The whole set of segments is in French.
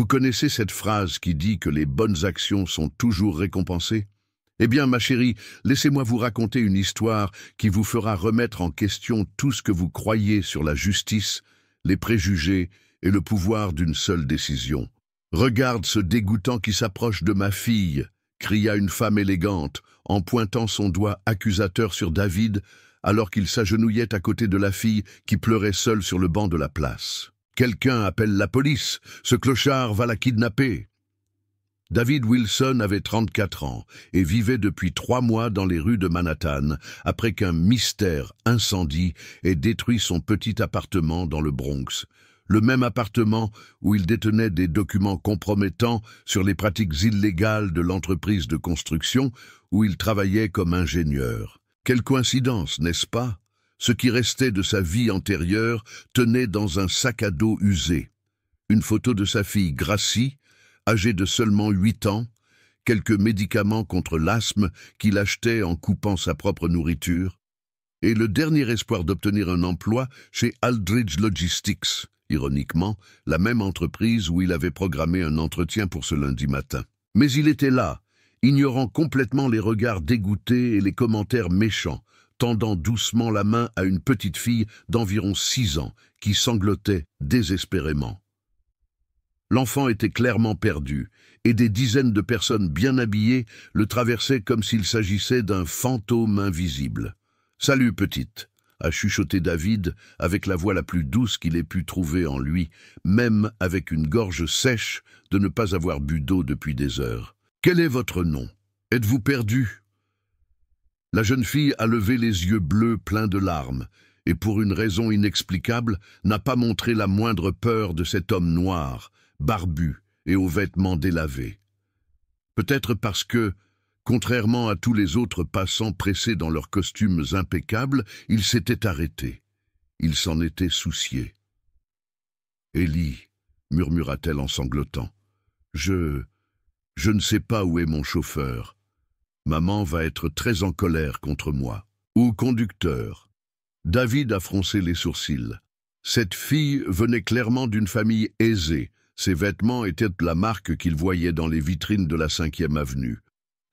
Vous connaissez cette phrase qui dit que les bonnes actions sont toujours récompensées? Eh bien, ma chérie, laissez-moi vous raconter une histoire qui vous fera remettre en question tout ce que vous croyez sur la justice, les préjugés et le pouvoir d'une seule décision. Regarde ce dégoûtant qui s'approche de ma fille, cria une femme élégante en pointant son doigt accusateur sur David alors qu'il s'agenouillait à côté de la fille qui pleurait seule sur le banc de la place. Quelqu'un appelle la police, ce clochard va la kidnapper. David Wilson avait 34 ans et vivait depuis 3 mois dans les rues de Manhattan après qu'un mystère incendie ait détruit son petit appartement dans le Bronx. Le même appartement où il détenait des documents compromettants sur les pratiques illégales de l'entreprise de construction où il travaillait comme ingénieur. Quelle coïncidence, n'est-ce pas? Ce qui restait de sa vie antérieure tenait dans un sac à dos usé. Une photo de sa fille Gracie, âgée de seulement 8 ans, quelques médicaments contre l'asthme qu'il achetait en coupant sa propre nourriture, et le dernier espoir d'obtenir un emploi chez Aldridge Logistics, ironiquement, la même entreprise où il avait programmé un entretien pour ce lundi matin. Mais il était là, ignorant complètement les regards dégoûtés et les commentaires méchants, tendant doucement la main à une petite fille d'environ 6 ans qui sanglotait désespérément. L'enfant était clairement perdu, et des dizaines de personnes bien habillées le traversaient comme s'il s'agissait d'un fantôme invisible. « Salut, petite !» a chuchoté David avec la voix la plus douce qu'il ait pu trouver en lui, même avec une gorge sèche de ne pas avoir bu d'eau depuis des heures. « Quel est votre nom? Êtes-vous perdu ?» La jeune fille a levé les yeux bleus pleins de larmes, et pour une raison inexplicable, n'a pas montré la moindre peur de cet homme noir, barbu et aux vêtements délavés. Peut-être parce que, contrairement à tous les autres passants pressés dans leurs costumes impeccables, il s'était arrêté. Il s'en était soucié. « Ellie, murmura-t-elle en sanglotant, je ne sais pas où est mon chauffeur. Maman va être très en colère contre moi. Ou conducteur. » David a froncé les sourcils. Cette fille venait clairement d'une famille aisée. Ses vêtements étaient la marque qu'il voyait dans les vitrines de la 5e avenue.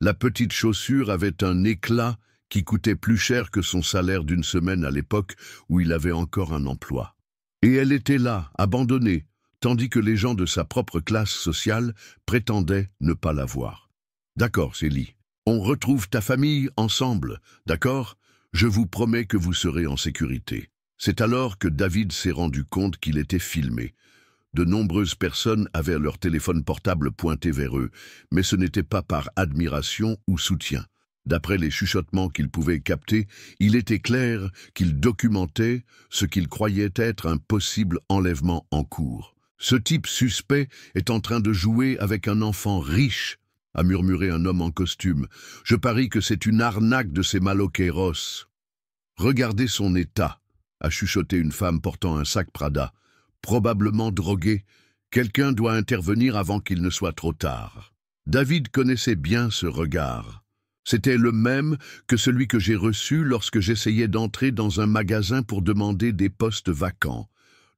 La petite chaussure avait un éclat qui coûtait plus cher que son salaire d'une semaine à l'époque où il avait encore un emploi. Et elle était là, abandonnée, tandis que les gens de sa propre classe sociale prétendaient ne pas la voir. « D'accord, Célie. On retrouve ta famille ensemble, d'accord? Je vous promets que vous serez en sécurité. » C'est alors que David s'est rendu compte qu'il était filmé. De nombreuses personnes avaient leur téléphone portable pointé vers eux, mais ce n'était pas par admiration ou soutien. D'après les chuchotements qu'il pouvait capter, il était clair qu'il documentait ce qu'il croyait être un possible enlèvement en cours. « Ce type suspect est en train de jouer avec un enfant riche, » a murmuré un homme en costume. « Je parie que c'est une arnaque de ces maloqueros. »« Regardez son état, » a chuchoté une femme portant un sac Prada. « Probablement drogué. Quelqu'un doit intervenir avant qu'il ne soit trop tard. » David connaissait bien ce regard. C'était le même que celui que j'ai reçu lorsque j'essayais d'entrer dans un magasin pour demander des postes vacants,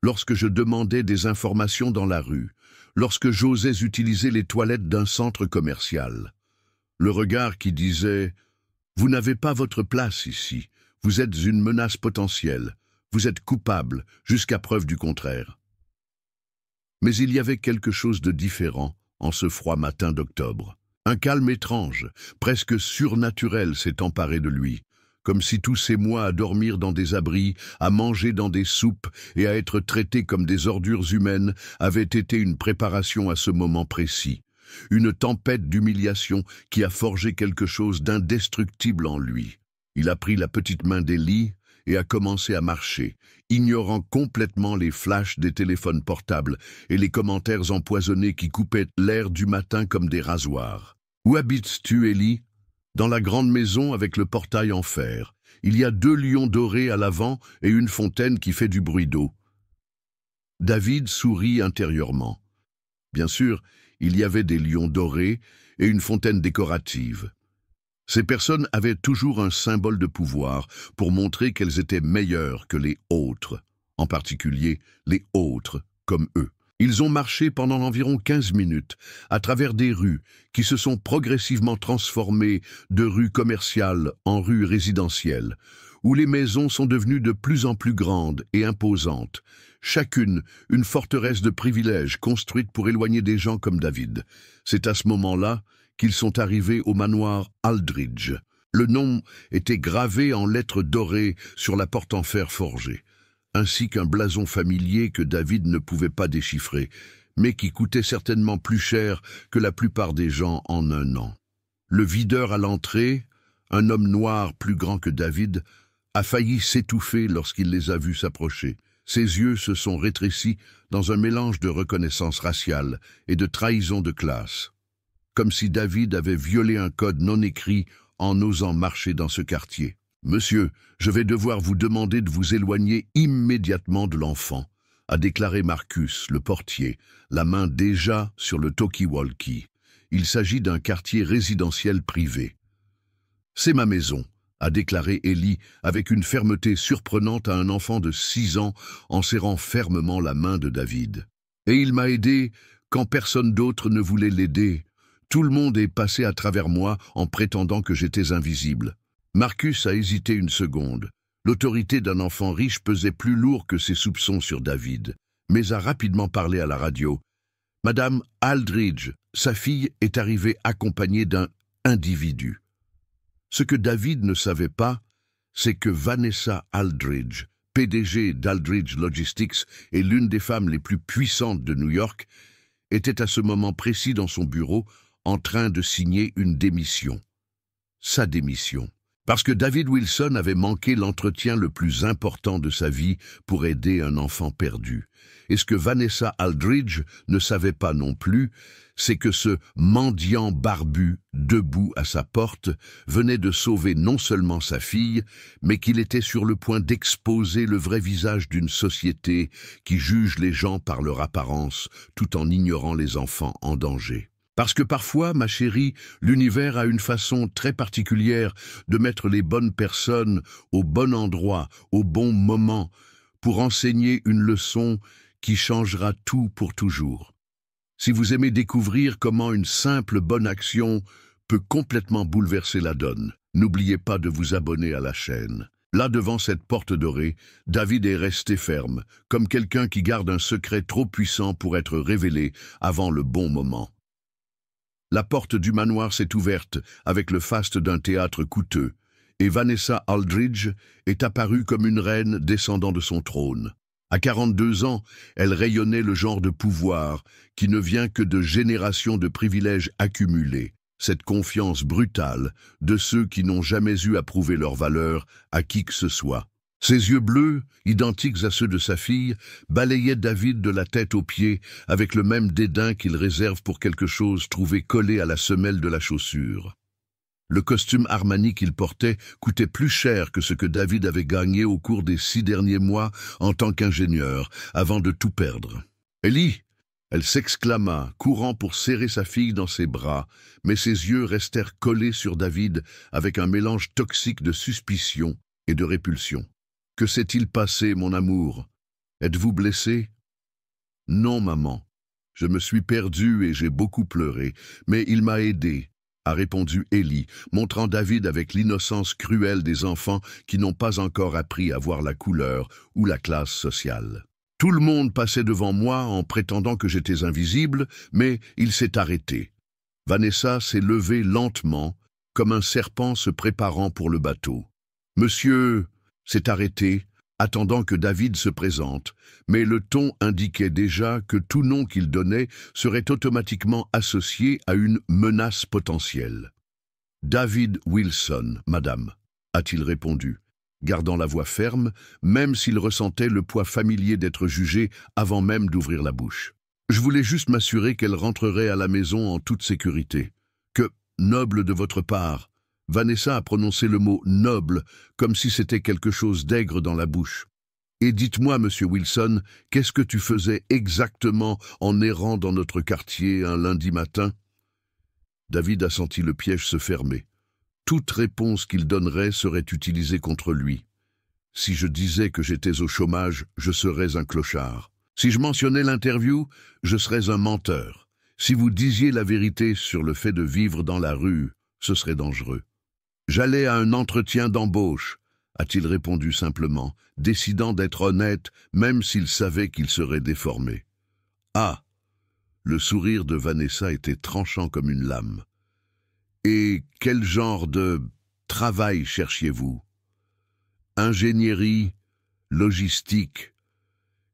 lorsque je demandais des informations dans la rue, lorsque j'osais utiliser les toilettes d'un centre commercial. Le regard qui disait « Vous n'avez pas votre place ici, vous êtes une menace potentielle. Vous êtes coupable, jusqu'à preuve du contraire. » Mais il y avait quelque chose de différent en ce froid matin d'octobre. Un calme étrange, presque surnaturel s'est emparé de lui, comme si tous ces mois à dormir dans des abris, à manger dans des soupes et à être traités comme des ordures humaines avaient été une préparation à ce moment précis, une tempête d'humiliation qui a forgé quelque chose d'indestructible en lui. Il a pris la petite main d'Ellie et a commencé à marcher, ignorant complètement les flashs des téléphones portables et les commentaires empoisonnés qui coupaient l'air du matin comme des rasoirs. « Où habites-tu, Ellie ?»« Dans la grande maison avec le portail en fer. Il y a 2 lions dorés à l'avant et une fontaine qui fait du bruit d'eau. » David sourit intérieurement. Bien sûr, il y avait des lions dorés et une fontaine décorative. Ces personnes avaient toujours un symbole de pouvoir pour montrer qu'elles étaient meilleures que les autres, en particulier les autres comme eux. Ils ont marché pendant environ 15 minutes à travers des rues qui se sont progressivement transformées de rues commerciales en rues résidentielles, où les maisons sont devenues de plus en plus grandes et imposantes, chacune une forteresse de privilèges construite pour éloigner des gens comme David. C'est à ce moment-là qu'ils sont arrivés au manoir Aldridge. Le nom était gravé en lettres dorées sur la porte en fer forgé, ainsi qu'un blason familier que David ne pouvait pas déchiffrer, mais qui coûtait certainement plus cher que la plupart des gens en un an. Le videur à l'entrée, un homme noir plus grand que David, a failli s'étouffer lorsqu'il les a vus s'approcher. Ses yeux se sont rétrécis dans un mélange de reconnaissance raciale et de trahison de classe, comme si David avait violé un code non écrit en osant marcher dans ce quartier. « Monsieur, je vais devoir vous demander de vous éloigner immédiatement de l'enfant », a déclaré Marcus, le portier, la main déjà sur le talkie-walkie. Il s'agit d'un quartier résidentiel privé. « C'est ma maison », a déclaré Ellie avec une fermeté surprenante à un enfant de 6 ans en serrant fermement la main de David. « Et il m'a aidé quand personne d'autre ne voulait l'aider. Tout le monde est passé à travers moi en prétendant que j'étais invisible. » Marcus a hésité une seconde. L'autorité d'un enfant riche pesait plus lourd que ses soupçons sur David, mais a rapidement parlé à la radio. « Madame Aldridge, sa fille est arrivée accompagnée d'un individu. » Ce que David ne savait pas, c'est que Vanessa Aldridge, PDG d'Aldridge Logistics et l'une des femmes les plus puissantes de New York, était à ce moment précis dans son bureau en train de signer une démission. Sa démission. Parce que David Wilson avait manqué l'entretien le plus important de sa vie pour aider un enfant perdu. Et ce que Vanessa Aldridge ne savait pas non plus, c'est que ce mendiant barbu, debout à sa porte, venait de sauver non seulement sa fille, mais qu'il était sur le point d'exposer le vrai visage d'une société qui juge les gens par leur apparence, tout en ignorant les enfants en danger. Parce que parfois, ma chérie, l'univers a une façon très particulière de mettre les bonnes personnes au bon endroit, au bon moment, pour enseigner une leçon qui changera tout pour toujours. Si vous aimez découvrir comment une simple bonne action peut complètement bouleverser la donne, n'oubliez pas de vous abonner à la chaîne. Là, devant cette porte dorée, David est resté ferme, comme quelqu'un qui garde un secret trop puissant pour être révélé avant le bon moment. La porte du manoir s'est ouverte avec le faste d'un théâtre coûteux, et Vanessa Aldridge est apparue comme une reine descendant de son trône. À 42 ans, elle rayonnait le genre de pouvoir qui ne vient que de générations de privilèges accumulés, cette confiance brutale de ceux qui n'ont jamais eu à prouver leur valeur à qui que ce soit. Ses yeux bleus, identiques à ceux de sa fille, balayaient David de la tête aux pieds avec le même dédain qu'il réserve pour quelque chose trouvé collé à la semelle de la chaussure. Le costume Armani qu'il portait coûtait plus cher que ce que David avait gagné au cours des 6 derniers mois en tant qu'ingénieur, avant de tout perdre. « Ellie !» Elle s'exclama, courant pour serrer sa fille dans ses bras, mais ses yeux restèrent collés sur David avec un mélange toxique de suspicion et de répulsion. « Que s'est-il passé, mon amour? Êtes-vous blessé? » « Non, maman. Je me suis perdu et j'ai beaucoup pleuré, mais il m'a aidé, » a répondu Ellie, montrant David avec l'innocence cruelle des enfants qui n'ont pas encore appris à voir la couleur ou la classe sociale. Tout le monde passait devant moi en prétendant que j'étais invisible, mais il s'est arrêté. Vanessa s'est levée lentement, comme un serpent se préparant pour le bateau. Monsieur s'est arrêté, attendant que David se présente, mais le ton indiquait déjà que tout nom qu'il donnait serait automatiquement associé à une menace potentielle. « David Wilson, madame », a-t-il répondu, gardant la voix ferme, même s'il ressentait le poids familier d'être jugé avant même d'ouvrir la bouche. « Je voulais juste m'assurer qu'elle rentrerait à la maison en toute sécurité. Que, noble de votre part, » Vanessa a prononcé le mot « noble » comme si c'était quelque chose d'aigre dans la bouche. « Et dites-moi, monsieur Wilson, qu'est-ce que tu faisais exactement en errant dans notre quartier un lundi matin ?» David a senti le piège se fermer. Toute réponse qu'il donnerait serait utilisée contre lui. Si je disais que j'étais au chômage, je serais un clochard. Si je mentionnais l'interview, je serais un menteur. Si vous disiez la vérité sur le fait de vivre dans la rue, ce serait dangereux. J'allais à un entretien d'embauche, a-t-il répondu simplement, décidant d'être honnête, même s'il savait qu'il serait déformé. Ah! Le sourire de Vanessa était tranchant comme une lame. Et quel genre de travail cherchiez-vous? Ingénierie, logistique,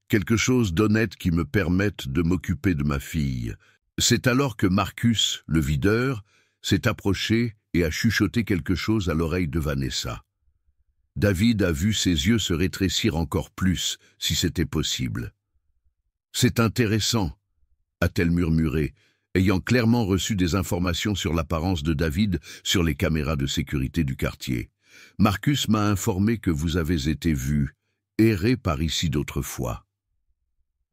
quelque chose d'honnête qui me permette de m'occuper de ma fille. C'est alors que Marcus, le videur, s'est approché et a chuchoté quelque chose à l'oreille de Vanessa. David a vu ses yeux se rétrécir encore plus, si c'était possible. « C'est intéressant », a-t-elle murmuré, ayant clairement reçu des informations sur l'apparence de David sur les caméras de sécurité du quartier. « Marcus m'a informé que vous avez été vu, erré par ici d'autrefois. »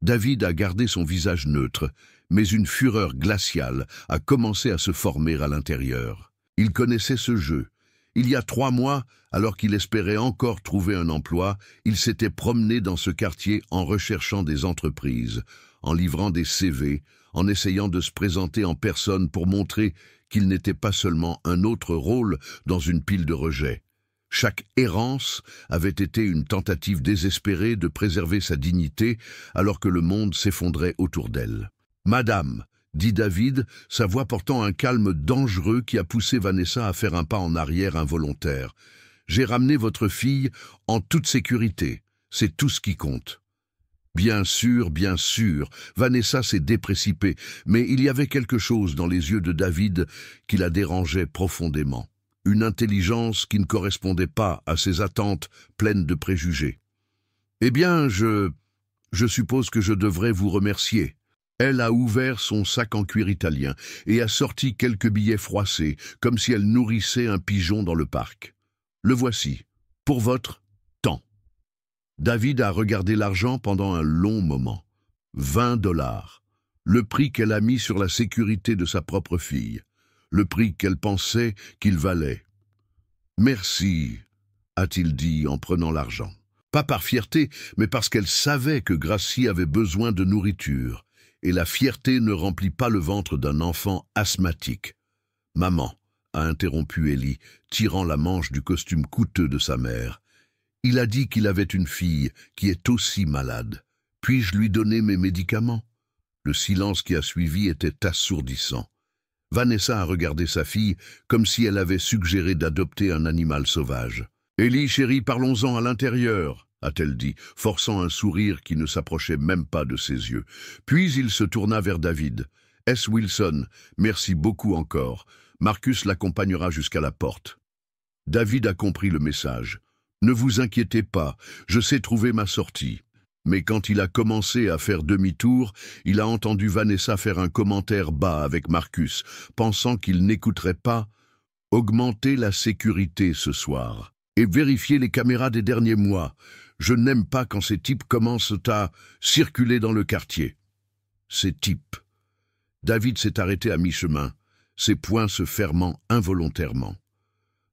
David a gardé son visage neutre, mais une fureur glaciale a commencé à se former à l'intérieur. Il connaissait ce jeu. Il y a 3 mois, alors qu'il espérait encore trouver un emploi, il s'était promené dans ce quartier en recherchant des entreprises, en livrant des CV, en essayant de se présenter en personne pour montrer qu'il n'était pas seulement un autre rôle dans une pile de rejets. Chaque errance avait été une tentative désespérée de préserver sa dignité alors que le monde s'effondrait autour d'elle. « Madame », dit David, sa voix portant un calme dangereux qui a poussé Vanessa à faire un pas en arrière involontaire. « J'ai ramené votre fille en toute sécurité. C'est tout ce qui compte. » Bien sûr, Vanessa s'est déprécipée, mais il y avait quelque chose dans les yeux de David qui la dérangeait profondément. Une intelligence qui ne correspondait pas à ses attentes pleines de préjugés. « Eh bien, je suppose que je devrais vous remercier. » Elle a ouvert son sac en cuir italien et a sorti quelques billets froissés, comme si elle nourrissait un pigeon dans le parc. « Le voici, pour votre temps. » David a regardé l'argent pendant un long moment. 20 $, le prix qu'elle a mis sur la sécurité de sa propre fille, le prix qu'elle pensait qu'il valait. « Merci », a-t-il dit en prenant l'argent. Pas par fierté, mais parce qu'elle savait que Gracie avait besoin de nourriture. Et la fierté ne remplit pas le ventre d'un enfant asthmatique. « Maman », a interrompu Ellie, tirant la manche du costume coûteux de sa mère. « Il a dit qu'il avait une fille qui est aussi malade. Puis-je lui donner mes médicaments ?» Le silence qui a suivi était assourdissant. Vanessa a regardé sa fille comme si elle avait suggéré d'adopter un animal sauvage. « Ellie, chérie, parlons-en à l'intérieur », a-t-elle dit, forçant un sourire qui ne s'approchait même pas de ses yeux. Puis il se tourna vers David. « S. Wilson, merci beaucoup encore. Marcus l'accompagnera jusqu'à la porte. » David a compris le message. « Ne vous inquiétez pas, je sais trouver ma sortie. » Mais quand il a commencé à faire demi-tour, il a entendu Vanessa faire un commentaire bas avec Marcus, pensant qu'il n'écouterait pas « Augmenter la sécurité ce soir et vérifier les caméras des derniers mois. Je n'aime pas quand ces types commencent à circuler dans le quartier. » Ces types. David s'est arrêté à mi-chemin, ses poings se fermant involontairement.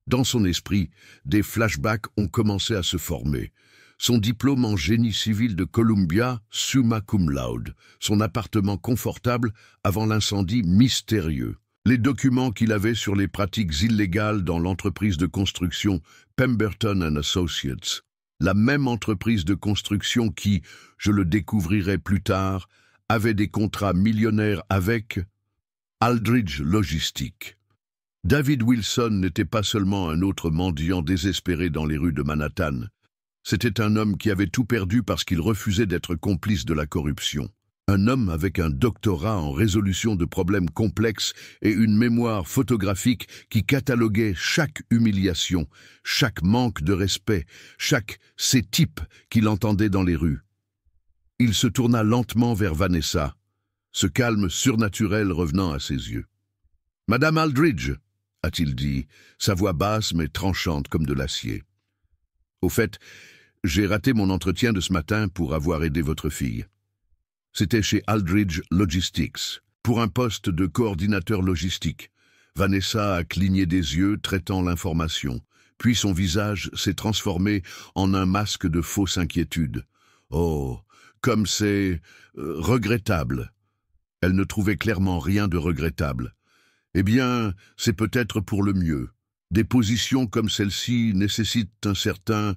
Dans son esprit, des flashbacks ont commencé à se former. Son diplôme en génie civil de Columbia, summa cum laude, son appartement confortable avant l'incendie mystérieux, les documents qu'il avait sur les pratiques illégales dans l'entreprise de construction Pemberton & Associates, la même entreprise de construction qui, je le découvrirai plus tard, avait des contrats millionnaires avec Aldridge Logistics. David Wilson n'était pas seulement un autre mendiant désespéré dans les rues de Manhattan. C'était un homme qui avait tout perdu parce qu'il refusait d'être complice de la corruption. Un homme avec un doctorat en résolution de problèmes complexes et une mémoire photographique qui cataloguait chaque humiliation, chaque manque de respect, ces types qu'il entendait dans les rues. Il se tourna lentement vers Vanessa, ce calme surnaturel revenant à ses yeux. « Madame Aldridge » a-t-il dit, sa voix basse mais tranchante comme de l'acier. « Au fait, j'ai raté mon entretien de ce matin pour avoir aidé votre fille. C'était chez Aldridge Logistics, pour un poste de coordinateur logistique. » Vanessa a cligné des yeux, traitant l'information. Puis son visage s'est transformé en un masque de fausse inquiétude. « Oh, Comme c'est regrettable. Elle ne trouvait clairement rien de regrettable. Eh bien, c'est peut-être pour le mieux. Des positions comme celle-ci nécessitent un certain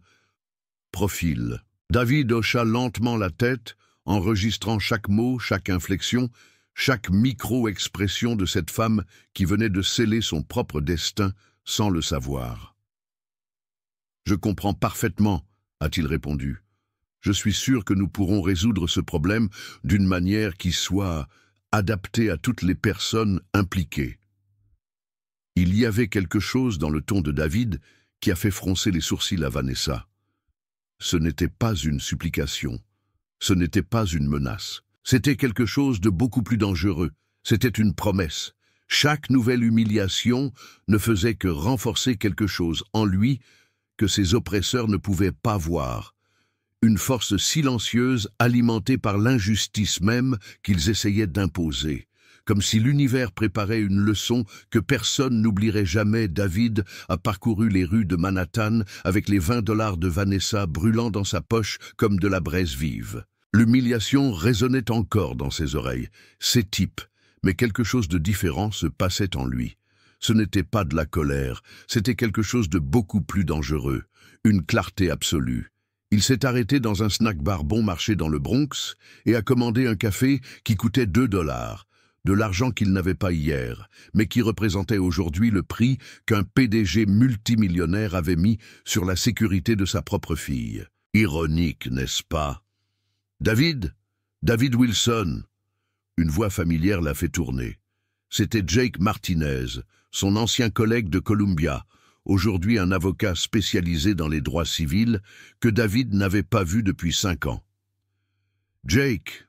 profil. David hocha lentement la tête, enregistrant chaque mot, chaque inflexion, chaque micro-expression de cette femme qui venait de sceller son propre destin sans le savoir. « Je comprends parfaitement, » a-t-il répondu. « Je suis sûr que nous pourrons résoudre ce problème d'une manière qui soit adaptée à toutes les personnes impliquées. » Il y avait quelque chose dans le ton de David qui a fait froncer les sourcils à Vanessa. Ce n'était pas une supplication, ce n'était pas une menace. C'était quelque chose de beaucoup plus dangereux, c'était une promesse. Chaque nouvelle humiliation ne faisait que renforcer quelque chose en lui que ses oppresseurs ne pouvaient pas voir. Une force silencieuse alimentée par l'injustice même qu'ils essayaient d'imposer. Comme si l'univers préparait une leçon que personne n'oublierait jamais. David a parcouru les rues de Manhattan avec les $20 de Vanessa brûlant dans sa poche comme de la braise vive. L'humiliation résonnait encore dans ses oreilles. Ces types, mais quelque chose de différent se passait en lui. Ce n'était pas de la colère, c'était quelque chose de beaucoup plus dangereux, une clarté absolue. Il s'est arrêté dans un snack-bar bon marché dans le Bronx et a commandé un café qui coûtait $2. De l'argent qu'il n'avait pas hier, mais qui représentait aujourd'hui le prix qu'un PDG multimillionnaire avait mis sur la sécurité de sa propre fille. Ironique, n'est-ce pas? David Wilson. Une voix familière l'a fait tourner. C'était Jake Martinez, son ancien collègue de Columbia, aujourd'hui un avocat spécialisé dans les droits civils, que David n'avait pas vu depuis 5 ans. Jake,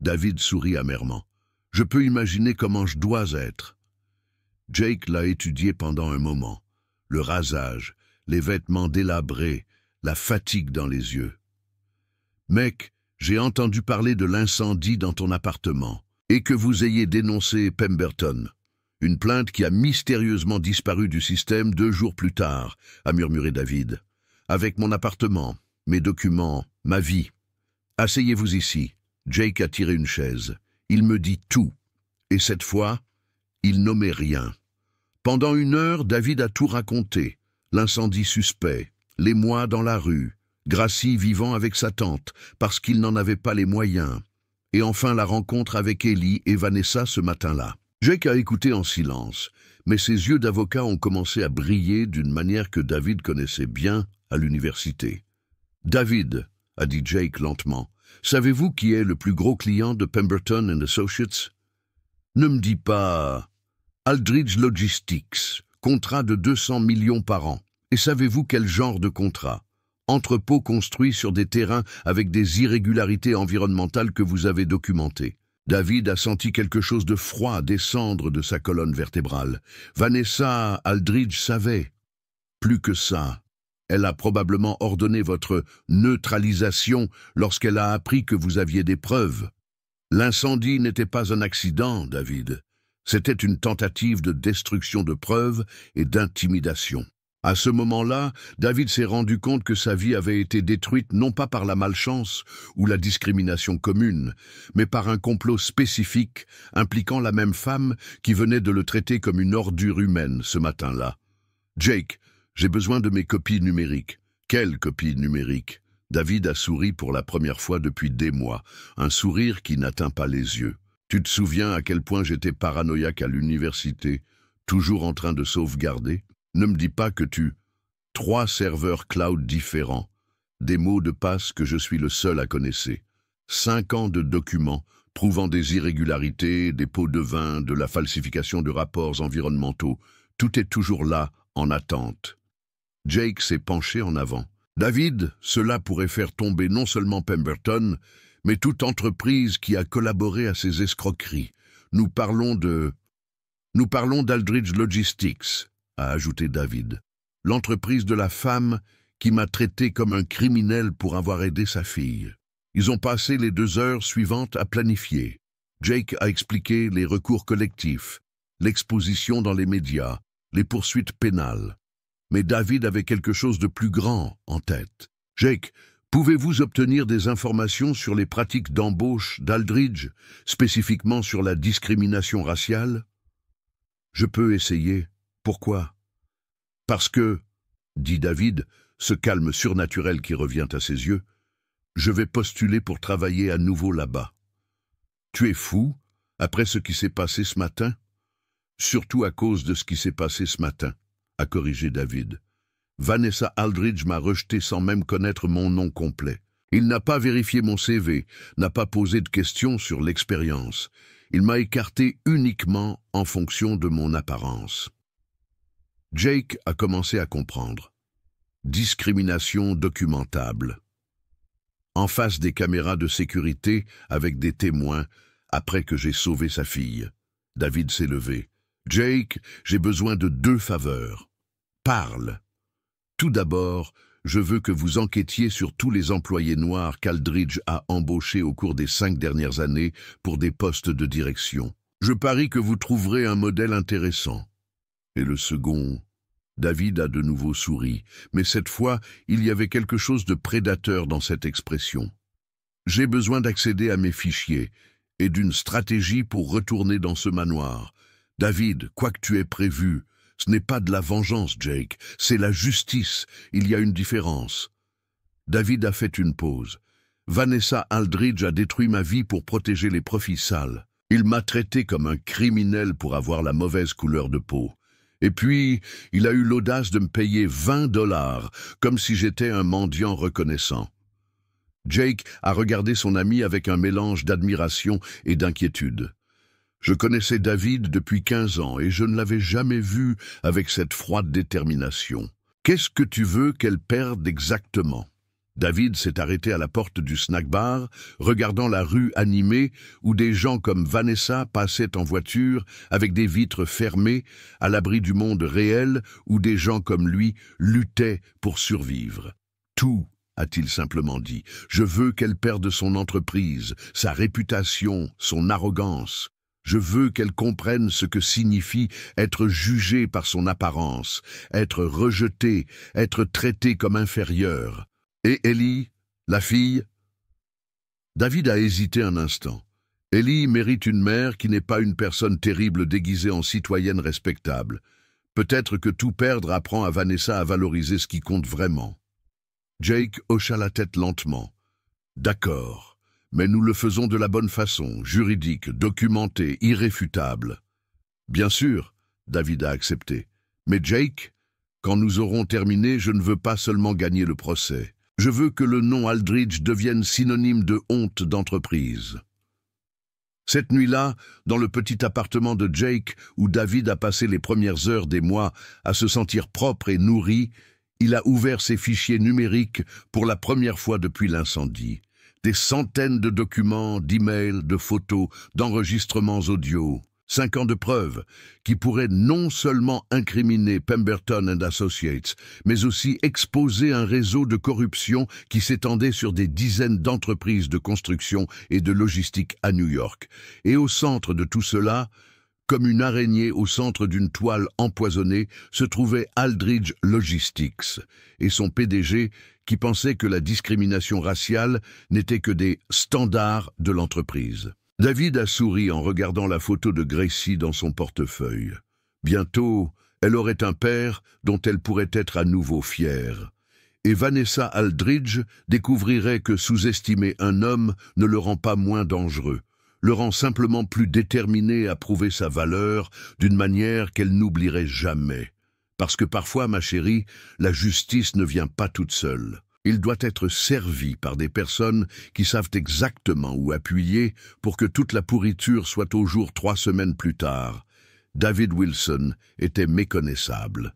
David sourit amèrement. Je peux imaginer comment je dois être. Jake l'a étudié pendant un moment. Le rasage, les vêtements délabrés, la fatigue dans les yeux. Mec, j'ai entendu parler de l'incendie dans ton appartement et que vous ayez dénoncé Pemberton. Une plainte qui a mystérieusement disparu du système 2 jours plus tard, a murmuré David. Avec mon appartement, mes documents, ma vie. Asseyez-vous ici. Jake a tiré une chaise. Il me dit tout. Et cette fois, il nommait rien. Pendant 1 heure, David a tout raconté. L'incendie suspect, les mois dans la rue, Gracie vivant avec sa tante parce qu'il n'en avait pas les moyens. Et enfin la rencontre avec Ellie et Vanessa ce matin-là. Jake a écouté en silence, mais ses yeux d'avocat ont commencé à briller d'une manière que David connaissait bien à l'université. « David, » a dit Jake lentement, « savez-vous qui est le plus gros client de Pemberton & Associates ?»« Ne me dis pas... Aldridge Logistics, contrat de 200 millions par an. Et savez-vous quel genre de contrat? Entrepôt construit sur des terrains avec des irrégularités environnementales que vous avez documentées. » David a senti quelque chose de froid descendre de sa colonne vertébrale. Vanessa Aldridge savait. Plus que ça, elle a probablement ordonné votre neutralisation lorsqu'elle a appris que vous aviez des preuves. L'incendie n'était pas un accident, David. C'était une tentative de destruction de preuves et d'intimidation. À ce moment-là, David s'est rendu compte que sa vie avait été détruite non pas par la malchance ou la discrimination commune, mais par un complot spécifique impliquant la même femme qui venait de le traiter comme une ordure humaine ce matin-là. « Jake, j'ai besoin de mes copies numériques. »« Quelles copies numériques ?» David a souri pour la première fois depuis des mois, un sourire qui n'atteint pas les yeux. « Tu te souviens à quel point j'étais paranoïaque à l'université, toujours en train de sauvegarder ? Ne me dis pas que tu... 3 serveurs cloud différents, des mots de passe que je suis le seul à connaître, 5 ans de documents prouvant des irrégularités, des pots de vin, de la falsification de rapports environnementaux. Tout est toujours là, en attente. » Jake s'est penché en avant. « David, cela pourrait faire tomber non seulement Pemberton, mais toute entreprise qui a collaboré à ces escroqueries. Nous parlons d'Aldridge Logistics, » a ajouté David. « L'entreprise de la femme qui m'a traité comme un criminel pour avoir aidé sa fille. Ils ont passé les 2 heures suivantes à planifier. Jake a expliqué les recours collectifs, l'exposition dans les médias, les poursuites pénales. Mais David avait quelque chose de plus grand en tête. « Jake, Pouvez-vous obtenir des informations sur les pratiques d'embauche d'Aldridge, spécifiquement sur la discrimination raciale? Je peux essayer. Pourquoi? Parce que, dit David, ce calme surnaturel qui revient à ses yeux, je vais postuler pour travailler à nouveau là-bas. Tu es fou, après ce qui s'est passé ce matin? Surtout à cause de ce qui s'est passé ce matin, a corrigé David. Vanessa Aldridge m'a rejeté sans même connaître mon nom complet. Il n'a pas vérifié mon CV, n'a pas posé de questions sur l'expérience. Il m'a écarté uniquement en fonction de mon apparence. Jake a commencé à comprendre. Discrimination documentable. En face des caméras de sécurité, avec des témoins, après que j'ai sauvé sa fille. David s'est levé. « Jake, j'ai besoin de 2 faveurs. Parle. Tout d'abord, je veux que vous enquêtiez sur tous les employés noirs qu'Aldridge a embauchés au cours des 5 dernières années pour des postes de direction. Je parie que vous trouverez un modèle intéressant. » Et le second... David a de nouveau souri, mais cette fois, il y avait quelque chose de prédateur dans cette expression. « J'ai besoin d'accéder à mes fichiers et d'une stratégie pour retourner dans ce manoir. David, quoi que tu aies prévu, ce n'est pas de la vengeance, Jake, c'est la justice, il y a une différence. » David a fait une pause. « Vanessa Aldridge a détruit ma vie pour protéger les profits sales. Il m'a traité comme un criminel pour avoir la mauvaise couleur de peau. Et puis, il a eu l'audace de me payer 20 $, comme si j'étais un mendiant reconnaissant. » Jake a regardé son ami avec un mélange d'admiration et d'inquiétude. Je connaissais David depuis 15 ans et je ne l'avais jamais vu avec cette froide détermination. « Qu'est-ce que tu veux qu'elle perde exactement ?» David s'est arrêté à la porte du snack-bar, regardant la rue animée où des gens comme Vanessa passaient en voiture avec des vitres fermées, à l'abri du monde réel où des gens comme lui luttaient pour survivre. « Tout, a-t-il simplement dit. Je veux qu'elle perde son entreprise, sa réputation, son arrogance. Je veux qu'elle comprenne ce que signifie être jugée par son apparence, être rejetée, être traitée comme inférieure. » Et Ellie, la fille? David a hésité un instant. Ellie mérite une mère qui n'est pas une personne terrible déguisée en citoyenne respectable. Peut-être que tout perdre apprend à Vanessa à valoriser ce qui compte vraiment. Jake hocha la tête lentement. D'accord, mais nous le faisons de la bonne façon, juridique, documenté, irréfutable. Bien sûr, David a accepté. Mais Jake, quand nous aurons terminé, je ne veux pas seulement gagner le procès. Je veux que le nom Aldridge devienne synonyme de honte d'entreprise. Cette nuit-là, dans le petit appartement de Jake, où David a passé les premières heures des mois à se sentir propre et nourri, il a ouvert ses fichiers numériques pour la première fois depuis l'incendie. Des centaines de documents, d'emails, de photos, d'enregistrements audio. 5 ans de preuves qui pourraient non seulement incriminer Pemberton & Associates, mais aussi exposer un réseau de corruption qui s'étendait sur des dizaines d'entreprises de construction et de logistique à New York. Et au centre de tout cela, comme une araignée au centre d'une toile empoisonnée, se trouvait Aldridge Logistics et son PDG qui pensait que la discrimination raciale n'était que des standards de l'entreprise. David a souri en regardant la photo de Gracie dans son portefeuille. Bientôt, elle aurait un père dont elle pourrait être à nouveau fière. Et Vanessa Aldridge découvrirait que sous-estimer un homme ne le rend pas moins dangereux, le rend simplement plus déterminé à prouver sa valeur d'une manière qu'elle n'oublierait jamais. Parce que parfois, ma chérie, la justice ne vient pas toute seule. Il doit être servi par des personnes qui savent exactement où appuyer pour que toute la pourriture soit au jour 3 semaines plus tard. David Wilson était méconnaissable.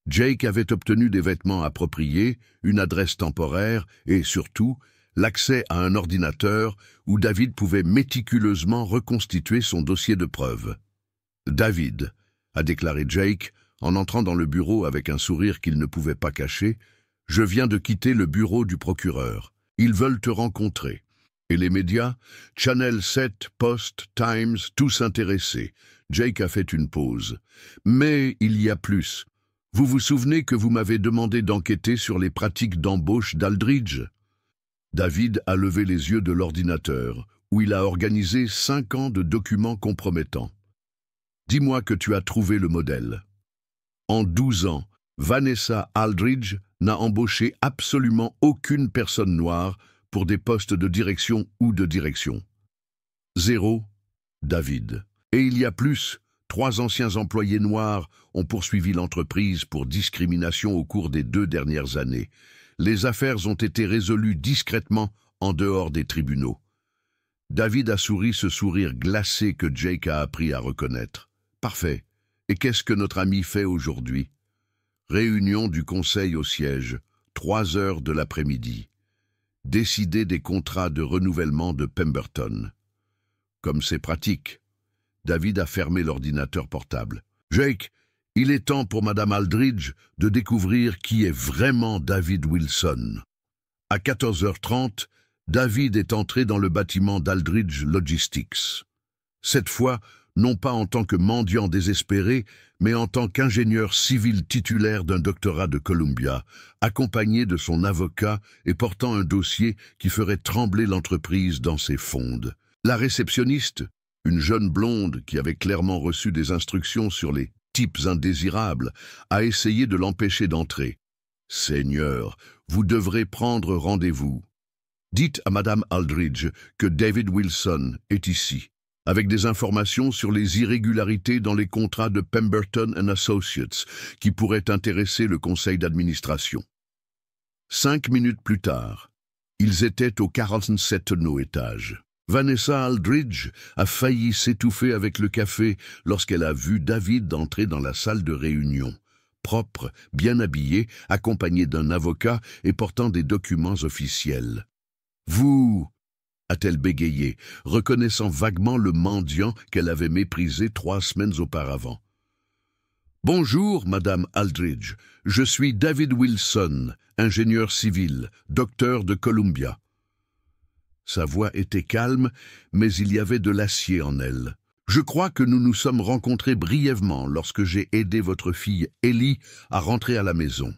Jake avait obtenu des vêtements appropriés, une adresse temporaire et, surtout, l'accès à un ordinateur où David pouvait méticuleusement reconstituer son dossier de preuves. « David », a déclaré Jake, en entrant dans le bureau avec un sourire qu'il ne pouvait pas cacher, « Je viens de quitter le bureau du procureur. Ils veulent te rencontrer. » Et les médias, Channel 7, Post, Times, tous intéressés. Jake a fait une pause. « Mais il y a plus. Vous vous souvenez que vous m'avez demandé d'enquêter sur les pratiques d'embauche d'Aldridge ? David a levé les yeux de l'ordinateur, où il a organisé 5 ans de documents compromettants. Dis-moi que tu as trouvé le modèle. En 12 ans, Vanessa Aldridge n'a embauché absolument aucune personne noire pour des postes de direction ou de direction. 0. David. Et il y a plus, 3 anciens employés noirs ont poursuivi l'entreprise pour discrimination au cours des 2 dernières années. Les affaires ont été résolues discrètement en dehors des tribunaux. David a souri ce sourire glacé que Jake a appris à reconnaître. Parfait. Et qu'est-ce que notre ami fait aujourd'hui? Réunion du conseil au siège, 3 heures de l'après-midi. Décider des contrats de renouvellement de Pemberton. Comme c'est pratique. David a fermé l'ordinateur portable. Jake, il est temps pour Madame Aldridge de découvrir qui est vraiment David Wilson. À 14h30, David est entré dans le bâtiment d'Aldridge Logistics. Cette fois, non pas en tant que mendiant désespéré, mais en tant qu'ingénieur civil titulaire d'un doctorat de Columbia, accompagné de son avocat et portant un dossier qui ferait trembler l'entreprise dans ses fondes. La réceptionniste, une jeune blonde qui avait clairement reçu des instructions sur les types indésirables, a essayé de l'empêcher d'entrer. « Seigneur, vous devrez prendre rendez-vous. Dites à Madame Aldridge que David Wilson est ici, avec des informations sur les irrégularités dans les contrats de Pemberton & Associates qui pourraient intéresser le conseil d'administration. » 5 minutes plus tard, ils étaient au 47e étage. Vanessa Aldridge a failli s'étouffer avec le café lorsqu'elle a vu David entrer dans la salle de réunion, propre, bien habillé, accompagné d'un avocat et portant des documents officiels. « Vous » a-t-elle bégayé, reconnaissant vaguement le mendiant qu'elle avait méprisé 3 semaines auparavant. « Bonjour, Madame Aldridge, je suis David Wilson, ingénieur civil, docteur de Columbia. » Sa voix était calme, mais il y avait de l'acier en elle. « Je crois que nous nous sommes rencontrés brièvement lorsque j'ai aidé votre fille Ellie à rentrer à la maison. »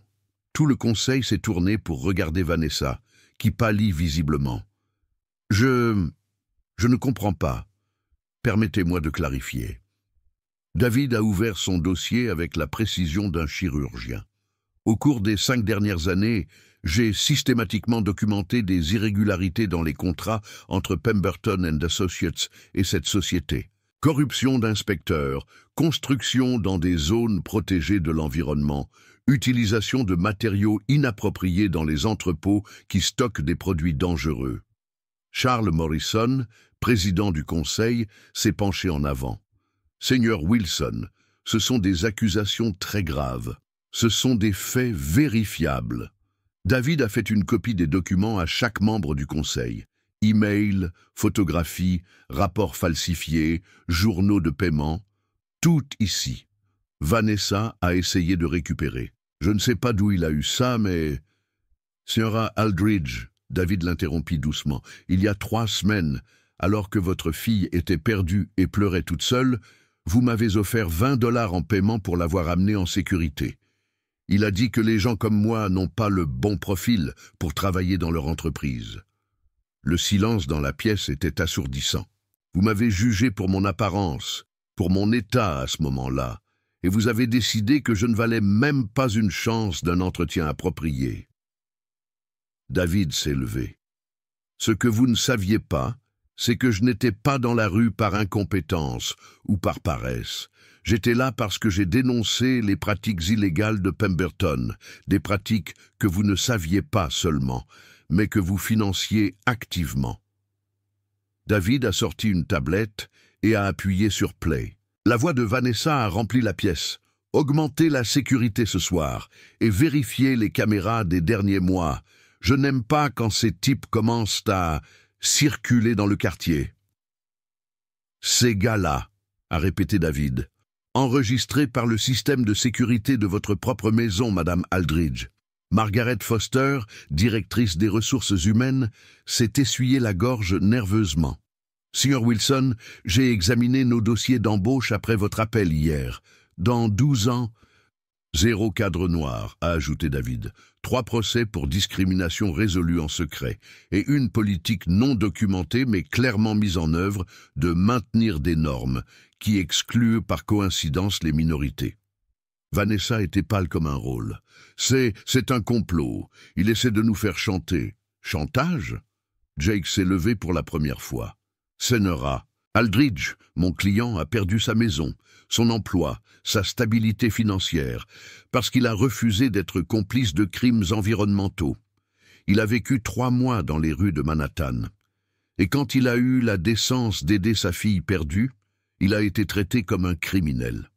Tout le conseil s'est tourné pour regarder Vanessa, qui pâlit visiblement. « Je ne comprends pas. Permettez-moi de clarifier. » David a ouvert son dossier avec la précision d'un chirurgien. Au cours des 5 dernières années, j'ai systématiquement documenté des irrégularités dans les contrats entre Pemberton & Associates et cette société. Corruption d'inspecteurs, construction dans des zones protégées de l'environnement, utilisation de matériaux inappropriés dans les entrepôts qui stockent des produits dangereux. Charles Morrison, président du conseil, s'est penché en avant. « Seigneur Wilson, ce sont des accusations très graves. Ce sont des faits vérifiables. » David a fait une copie des documents à chaque membre du conseil. Emails, photographies, rapports falsifiés, journaux de paiement, tout ici. Vanessa a essayé de récupérer. Je ne sais pas d'où il a eu ça, mais... Señora Aldridge, David l'interrompit doucement, il y a 3 semaines, alors que votre fille était perdue et pleurait toute seule, vous m'avez offert $20 en paiement pour l'avoir amenée en sécurité. Il a dit que les gens comme moi n'ont pas le bon profil pour travailler dans leur entreprise. Le silence dans la pièce était assourdissant. Vous m'avez jugé pour mon apparence, pour mon état à ce moment-là, et vous avez décidé que je ne valais même pas une chance d'un entretien approprié. David s'est levé. Ce que vous ne saviez pas, c'est que je n'étais pas dans la rue par incompétence ou par paresse. J'étais là parce que j'ai dénoncé les pratiques illégales de Pemberton, des pratiques que vous ne saviez pas seulement, mais que vous financiez activement. David a sorti une tablette et a appuyé sur Play. La voix de Vanessa a rempli la pièce. Augmentez la sécurité ce soir et vérifiez les caméras des derniers mois. Je n'aime pas quand ces types commencent à circuler dans le quartier. Ces gars-là, a répété David. Enregistré par le système de sécurité de votre propre maison, Madame Aldridge. Margaret Foster, directrice des ressources humaines, s'est essuyé la gorge nerveusement. Sr. Wilson, j'ai examiné nos dossiers d'embauche après votre appel hier. Dans 12 ans... Zéro cadre noir, a ajouté David. 3 procès pour discrimination résolus en secret et une politique non documentée mais clairement mise en œuvre de maintenir des normes qui excluent par coïncidence les minorités. Vanessa était pâle comme un rôle. C'est un complot. Il essaie de nous faire chanter. Chantage? Jake s'est levé pour la première fois. Senora. Aldridge, mon client, a perdu sa maison, son emploi, sa stabilité financière, parce qu'il a refusé d'être complice de crimes environnementaux. Il a vécu 3 mois dans les rues de Manhattan. Et quand il a eu la décence d'aider sa fille perdue, il a été traité comme un criminel.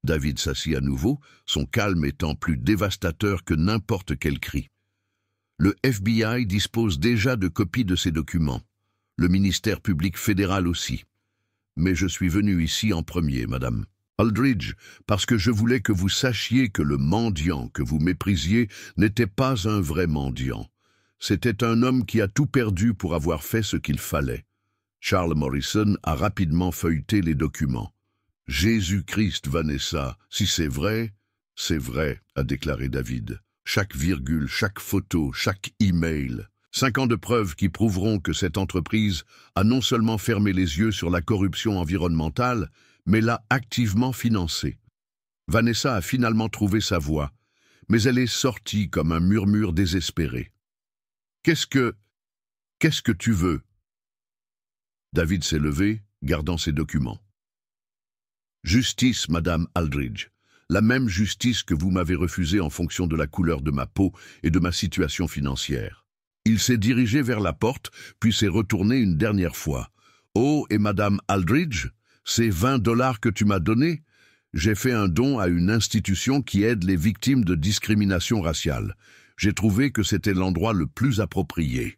David s'assit à nouveau, son calme étant plus dévastateur que n'importe quel cri. Le FBI dispose déjà de copies de ces documents. Le ministère public fédéral aussi. Mais je suis venu ici en premier, madame Aldridge, parce que je voulais que vous sachiez que le mendiant que vous méprisiez n'était pas un vrai mendiant. C'était un homme qui a tout perdu pour avoir fait ce qu'il fallait. Charles Morrison a rapidement feuilleté les documents. « Jésus-Christ, Vanessa, si c'est vrai, a déclaré David. Chaque virgule, chaque photo, chaque email. 5 ans de preuves qui prouveront que cette entreprise a non seulement fermé les yeux sur la corruption environnementale, mais l'a activement financée. Vanessa a finalement trouvé sa voie, mais elle est sortie comme un murmure désespéré. « Qu'est-ce que tu veux ?» David s'est levé, gardant ses documents. « Justice, madame Aldridge. La même justice que vous m'avez refusée en fonction de la couleur de ma peau et de ma situation financière. » Il s'est dirigé vers la porte, puis s'est retourné une dernière fois. « Oh, et madame Aldridge, ces 20 $ que tu m'as donnés, j'ai fait un don à une institution qui aide les victimes de discrimination raciale. J'ai trouvé que c'était l'endroit le plus approprié. »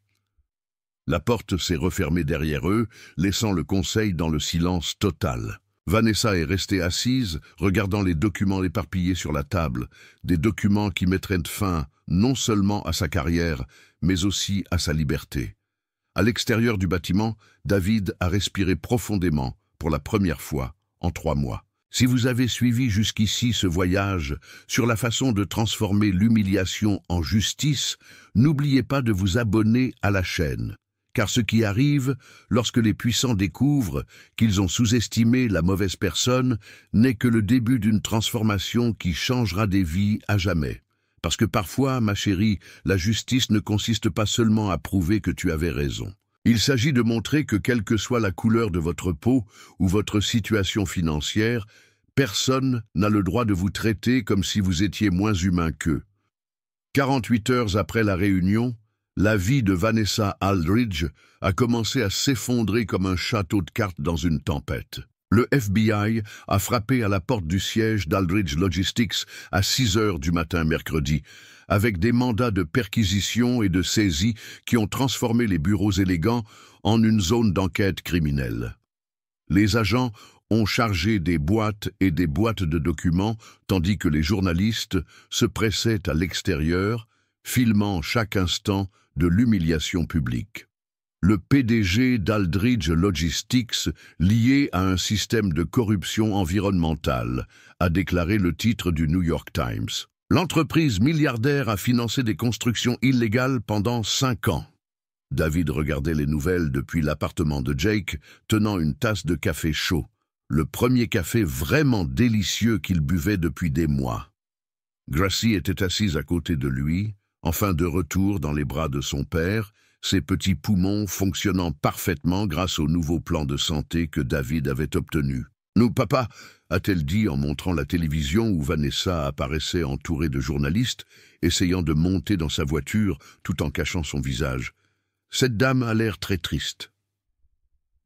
La porte s'est refermée derrière eux, laissant le conseil dans le silence total. Vanessa est restée assise, regardant les documents éparpillés sur la table, des documents qui mettraient fin non seulement à sa carrière, mais aussi à sa liberté. À l'extérieur du bâtiment, David a respiré profondément, pour la première fois, en 3 mois. Si vous avez suivi jusqu'ici ce voyage sur la façon de transformer l'humiliation en justice, n'oubliez pas de vous abonner à la chaîne. Car ce qui arrive, lorsque les puissants découvrent qu'ils ont sous-estimé la mauvaise personne, n'est que le début d'une transformation qui changera des vies à jamais. Parce que parfois, ma chérie, la justice ne consiste pas seulement à prouver que tu avais raison. Il s'agit de montrer que quelle que soit la couleur de votre peau ou votre situation financière, personne n'a le droit de vous traiter comme si vous étiez moins humain qu'eux. 48 heures après la réunion, la vie de Vanessa Aldridge a commencé à s'effondrer comme un château de cartes dans une tempête. Le FBI a frappé à la porte du siège d'Aldridge Logistics à 6 heures du matin mercredi, avec des mandats de perquisition et de saisie qui ont transformé les bureaux élégants en une zone d'enquête criminelle. Les agents ont chargé des boîtes et des boîtes de documents, tandis que les journalistes se pressaient à l'extérieur, filmant chaque instant de l'humiliation publique. Le PDG d'Aldridge Logistics, lié à un système de corruption environnementale, a déclaré le titre du New York Times. L'entreprise milliardaire a financé des constructions illégales pendant 5 ans. David regardait les nouvelles depuis l'appartement de Jake, tenant une tasse de café chaud, le premier café vraiment délicieux qu'il buvait depuis des mois. Gracie était assise à côté de lui, enfin de retour dans les bras de son père, ses petits poumons fonctionnant parfaitement grâce au nouveau plan de santé que David avait obtenu. « Nous, papa !» a-t-elle dit en montrant la télévision où Vanessa apparaissait entourée de journalistes, essayant de monter dans sa voiture tout en cachant son visage. « Cette dame a l'air très triste. »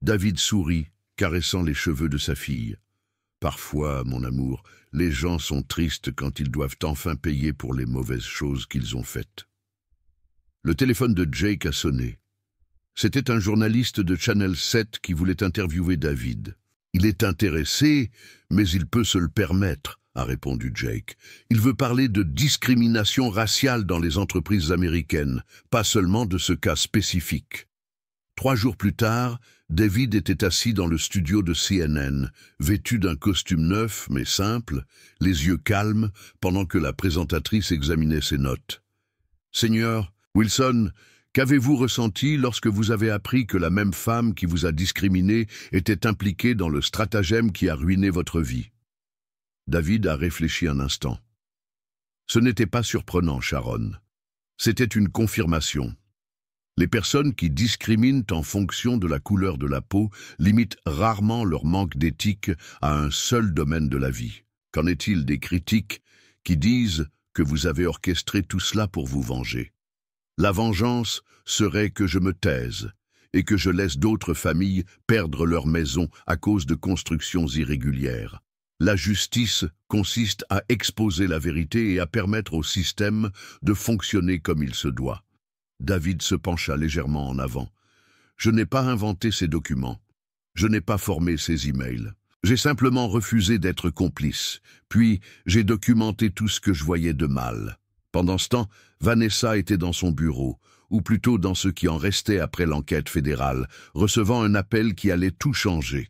David sourit, caressant les cheveux de sa fille. « Parfois, mon amour, les gens sont tristes quand ils doivent enfin payer pour les mauvaises choses qu'ils ont faites. » Le téléphone de Jake a sonné. C'était un journaliste de Channel 7 qui voulait interviewer David. « Il est intéressé, mais il peut se le permettre, » a répondu Jake. « Il veut parler de discrimination raciale dans les entreprises américaines, pas seulement de ce cas spécifique. » 3 jours plus tard, David était assis dans le studio de CNN, vêtu d'un costume neuf mais simple, les yeux calmes, pendant que la présentatrice examinait ses notes. « Seigneur Wilson, qu'avez-vous ressenti lorsque vous avez appris que la même femme qui vous a discriminé était impliquée dans le stratagème qui a ruiné votre vie ?» David a réfléchi un instant. Ce n'était pas surprenant, Sharon. C'était une confirmation. Les personnes qui discriminent en fonction de la couleur de la peau limitent rarement leur manque d'éthique à un seul domaine de la vie. Qu'en est-il des critiques qui disent que vous avez orchestré tout cela pour vous venger? La vengeance serait que je me taise et que je laisse d'autres familles perdre leur maison à cause de constructions irrégulières. La justice consiste à exposer la vérité et à permettre au système de fonctionner comme il se doit. David se pencha légèrement en avant. Je n'ai pas inventé ces documents. Je n'ai pas formé ces emails. J'ai simplement refusé d'être complice. Puis, j'ai documenté tout ce que je voyais de mal. Pendant ce temps, Vanessa était dans son bureau, ou plutôt dans ce qui en restait après l'enquête fédérale, recevant un appel qui allait tout changer.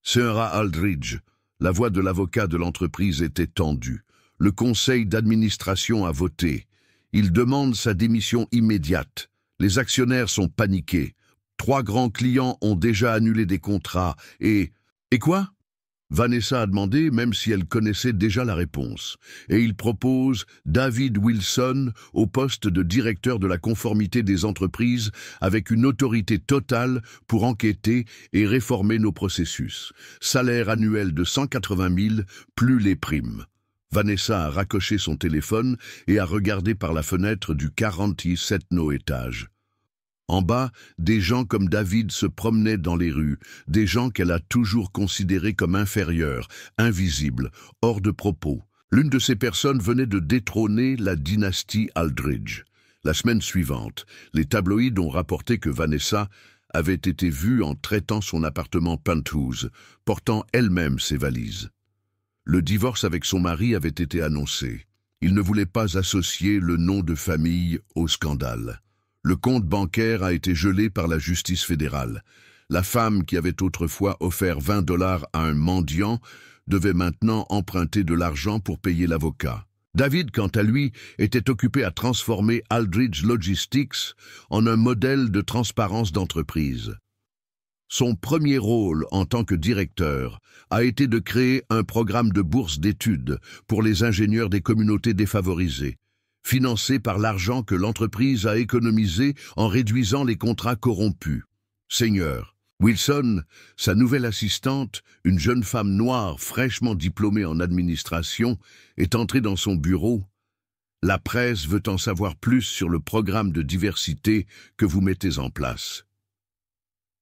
Sir Aldridge, la voix de l'avocat de l'entreprise était tendue. Le conseil d'administration a voté. Il demande sa démission immédiate. Les actionnaires sont paniqués. 3 grands clients ont déjà annulé des contrats et... Et quoi? Vanessa a demandé, même si elle connaissait déjà la réponse. Et il propose David Wilson au poste de directeur de la conformité des entreprises avec une autorité totale pour enquêter et réformer nos processus. Salaire annuel de 180 000, plus les primes. Vanessa a raccroché son téléphone et a regardé par la fenêtre du 47 étage. En bas, des gens comme David se promenaient dans les rues, des gens qu'elle a toujours considérés comme inférieurs, invisibles, hors de propos. L'une de ces personnes venait de détrôner la dynastie Aldridge. La semaine suivante, les tabloïds ont rapporté que Vanessa avait été vue en traitant son appartement penthouse, portant elle-même ses valises. Le divorce avec son mari avait été annoncé. Il ne voulait pas associer le nom de famille au scandale. Le compte bancaire a été gelé par la justice fédérale. La femme qui avait autrefois offert 20 $ à un mendiant devait maintenant emprunter de l'argent pour payer l'avocat. David, quant à lui, était occupé à transformer Aldridge Logistics en un modèle de transparence d'entreprise. Son premier rôle en tant que directeur a été de créer un programme de bourse d'études pour les ingénieurs des communautés défavorisées, financé par l'argent que l'entreprise a économisé en réduisant les contrats corrompus. Seigneur Wilson, sa nouvelle assistante, une jeune femme noire fraîchement diplômée en administration, est entrée dans son bureau. La presse veut en savoir plus sur le programme de diversité que vous mettez en place.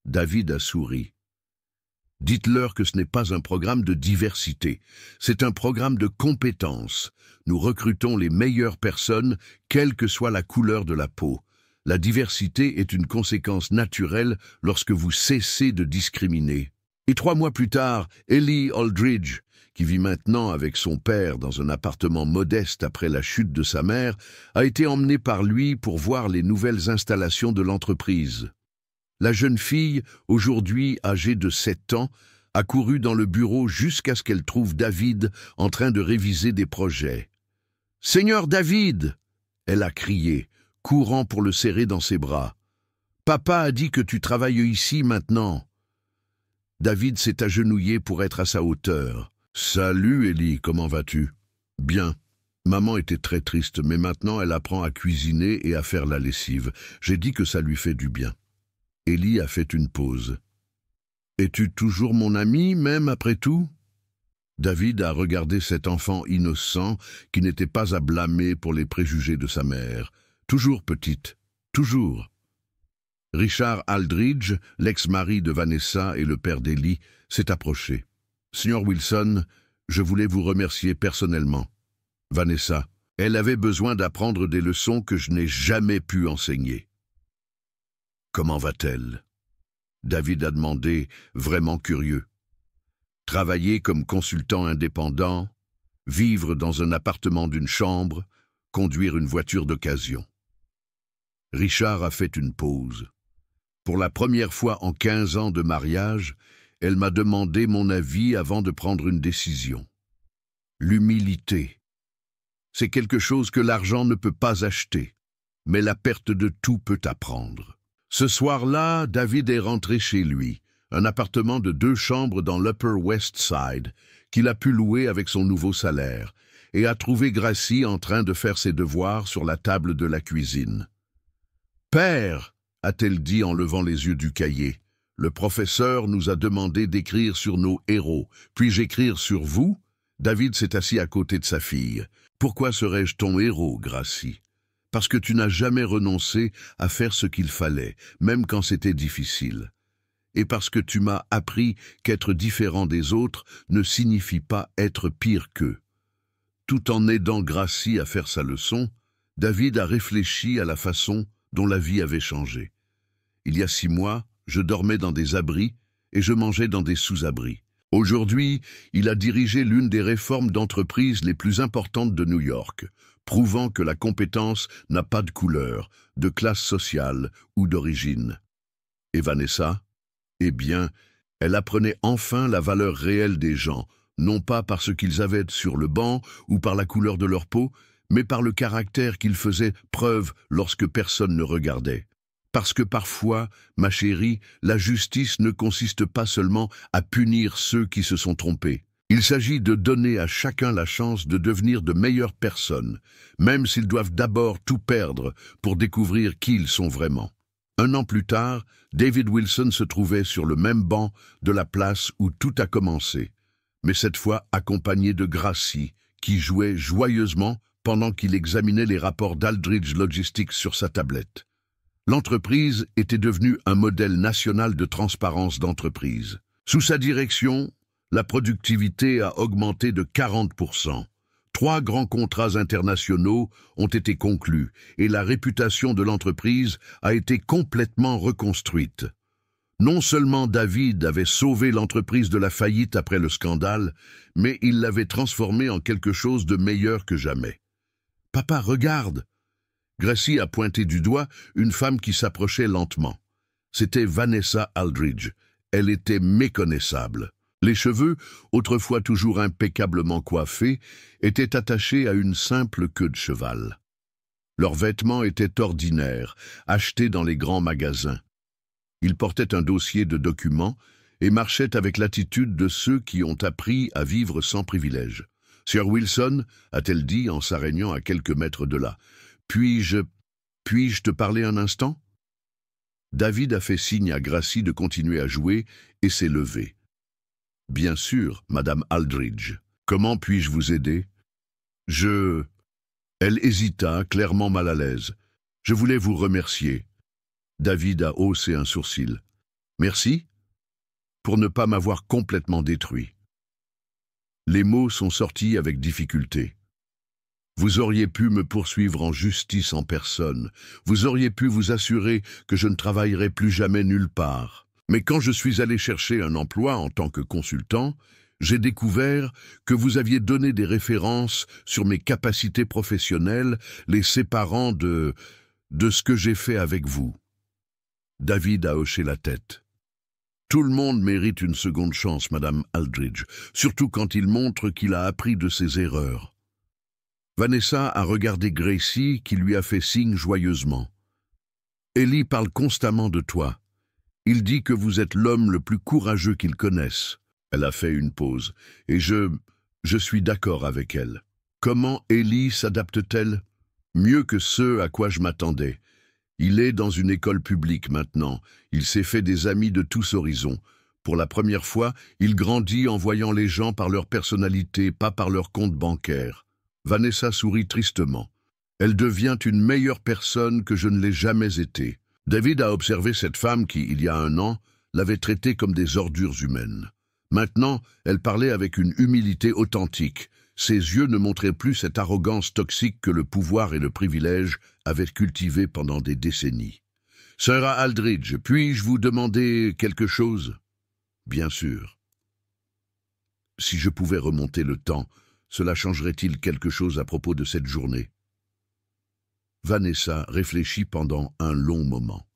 David a souri. Dites-leur que ce n'est pas un programme de diversité, c'est un programme de compétences. Nous recrutons les meilleures personnes, quelle que soit la couleur de la peau. La diversité est une conséquence naturelle lorsque vous cessez de discriminer. Et 3 mois plus tard, Ellie Aldridge, qui vit maintenant avec son père dans un appartement modeste après la chute de sa mère, a été emmenée par lui pour voir les nouvelles installations de l'entreprise. La jeune fille, aujourd'hui âgée de 7 ans, a couru dans le bureau jusqu'à ce qu'elle trouve David en train de réviser des projets. « Seigneur David !» elle a crié, courant pour le serrer dans ses bras. « Papa a dit que tu travailles ici maintenant. » David s'est agenouillé pour être à sa hauteur. « Salut Ellie, comment vas-tu ?»« Bien. Maman était très triste, mais maintenant elle apprend à cuisiner et à faire la lessive. J'ai dit que ça lui fait du bien. » Ellie a fait une pause. « Es-tu toujours mon ami, même après tout ?» David a regardé cet enfant innocent qui n'était pas à blâmer pour les préjugés de sa mère. Toujours petite, toujours. Richard Aldridge, l'ex-mari de Vanessa et le père d'Ellie, s'est approché. « Seigneur Wilson, je voulais vous remercier personnellement. Vanessa, elle avait besoin d'apprendre des leçons que je n'ai jamais pu enseigner. » « Comment va-t-elle » David a demandé, vraiment curieux. Travailler comme consultant indépendant, vivre dans un appartement d'une chambre, conduire une voiture d'occasion. Richard a fait une pause. Pour la première fois en 15 ans de mariage, elle m'a demandé mon avis avant de prendre une décision. L'humilité. C'est quelque chose que l'argent ne peut pas acheter, mais la perte de tout peut apprendre. Ce soir-là, David est rentré chez lui, un appartement de 2 chambres dans l'Upper West Side, qu'il a pu louer avec son nouveau salaire, et a trouvé Gracie en train de faire ses devoirs sur la table de la cuisine. « Père !» a-t-elle dit en levant les yeux du cahier. « Le professeur nous a demandé d'écrire sur nos héros. Puis-je écrire sur vous ?» David s'est assis à côté de sa fille. « Pourquoi serais-je ton héros, Gracie ? Parce que tu n'as jamais renoncé à faire ce qu'il fallait, même quand c'était difficile. Et parce que tu m'as appris qu'être différent des autres ne signifie pas être pire qu'eux. » Tout en aidant Gracie à faire sa leçon, David a réfléchi à la façon dont la vie avait changé. Il y a 6 mois, je dormais dans des abris et je mangeais dans des sous-abris. Aujourd'hui, il a dirigé l'une des réformes d'entreprise les plus importantes de New York, prouvant que la compétence n'a pas de couleur, de classe sociale ou d'origine. Et Vanessa? Eh bien, elle apprenait enfin la valeur réelle des gens, non pas par ce qu'ils avaient sur le banc ou par la couleur de leur peau, mais par le caractère qu'ils faisaient preuve lorsque personne ne regardait. Parce que parfois, ma chérie, la justice ne consiste pas seulement à punir ceux qui se sont trompés. Il s'agit de donner à chacun la chance de devenir de meilleures personnes, même s'ils doivent d'abord tout perdre pour découvrir qui ils sont vraiment. 1 an plus tard, David Wilson se trouvait sur le même banc de la place où tout a commencé, mais cette fois accompagné de Gracie, qui jouait joyeusement pendant qu'il examinait les rapports d'Aldridge Logistics sur sa tablette. L'entreprise était devenue un modèle national de transparence d'entreprise. Sous sa direction, la productivité a augmenté de 40%. 3 grands contrats internationaux ont été conclus et la réputation de l'entreprise a été complètement reconstruite. Non seulement David avait sauvé l'entreprise de la faillite après le scandale, mais il l'avait transformée en quelque chose de meilleur que jamais. « Papa, regarde !» Gracie a pointé du doigt une femme qui s'approchait lentement. C'était Vanessa Aldridge. Elle était méconnaissable. Les cheveux, autrefois toujours impeccablement coiffés, étaient attachés à une simple queue de cheval. Leurs vêtements étaient ordinaires, achetés dans les grands magasins. Ils portaient un dossier de documents et marchaient avec l'attitude de ceux qui ont appris à vivre sans privilèges. « Sir Wilson » a-t-elle dit en s'arrêtant à quelques mètres de là. « Puis-je te parler un instant ?» David a fait signe à Gracie de continuer à jouer et s'est levé. « Bien sûr, Madame Aldridge. Comment puis-je vous aider ?» Elle hésita, clairement mal à l'aise. « Je voulais vous remercier. » David a haussé un sourcil. « Merci ? Pour ne pas m'avoir complètement détruit. » Les mots sont sortis avec difficulté. Vous auriez pu me poursuivre en justice en personne. Vous auriez pu vous assurer que je ne travaillerai plus jamais nulle part. Mais quand je suis allé chercher un emploi en tant que consultant, j'ai découvert que vous aviez donné des références sur mes capacités professionnelles, les séparant de ce que j'ai fait avec vous. David a hoché la tête. Tout le monde mérite une seconde chance, Madame Aldridge, surtout quand il montre qu'il a appris de ses erreurs. Vanessa a regardé Gracie qui lui a fait signe joyeusement. « Ellie parle constamment de toi. Il dit que vous êtes l'homme le plus courageux qu'il connaisse. » Elle a fait une pause. « Et je suis d'accord avec elle. Comment Ellie s'adapte-t-elle? Mieux que ce à quoi je m'attendais. Il est dans une école publique maintenant. Il s'est fait des amis de tous horizons. Pour la première fois, il grandit en voyant les gens par leur personnalité, pas par leur compte bancaire. » Vanessa sourit tristement. Elle devient une meilleure personne que je ne l'ai jamais été. David a observé cette femme qui, il y a 1 an, l'avait traitée comme des ordures humaines. Maintenant, elle parlait avec une humilité authentique. Ses yeux ne montraient plus cette arrogance toxique que le pouvoir et le privilège avaient cultivée pendant des décennies. « Sœur Aldridge, puis-je vous demander quelque chose ?»« Bien sûr. » « Si je pouvais remonter le temps, cela changerait-il quelque chose à propos de cette journée ?» Vanessa réfléchit pendant un long moment.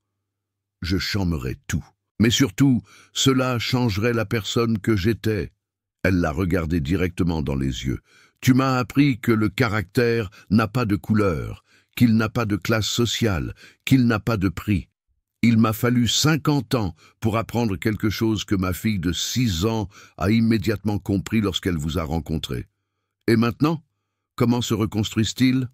je chômerais tout. Mais surtout, cela changerait la personne que j'étais. Elle l'a regardé directement dans les yeux. Tu m'as appris que le caractère n'a pas de couleur, qu'il n'a pas de classe sociale, qu'il n'a pas de prix. Il m'a fallu 50 ans pour apprendre quelque chose que ma fille de 6 ans a immédiatement compris lorsqu'elle vous a rencontré. Et maintenant, comment se reconstruisent-ils?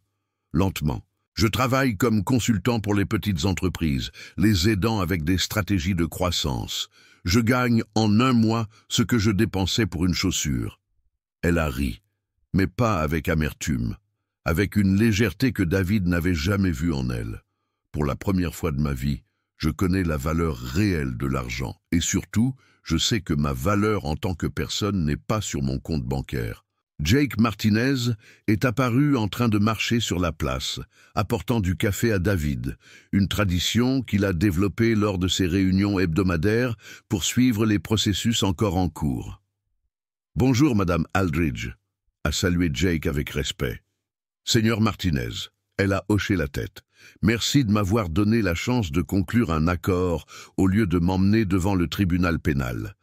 Lentement. Je travaille comme consultant pour les petites entreprises, les aidant avec des stratégies de croissance. Je gagne en 1 mois ce que je dépensais pour une chaussure. Elle a ri, mais pas avec amertume, avec une légèreté que David n'avait jamais vue en elle. Pour la première fois de ma vie, je connais la valeur réelle de l'argent et surtout, je sais que ma valeur en tant que personne n'est pas sur mon compte bancaire. Jake Martinez est apparu en train de marcher sur la place, apportant du café à David, une tradition qu'il a développée lors de ses réunions hebdomadaires pour suivre les processus encore en cours. « Bonjour, Madame Aldridge », a salué Jake avec respect. « Seigneur Martinez », elle a hoché la tête. « Merci de m'avoir donné la chance de conclure un accord au lieu de m'emmener devant le tribunal pénal.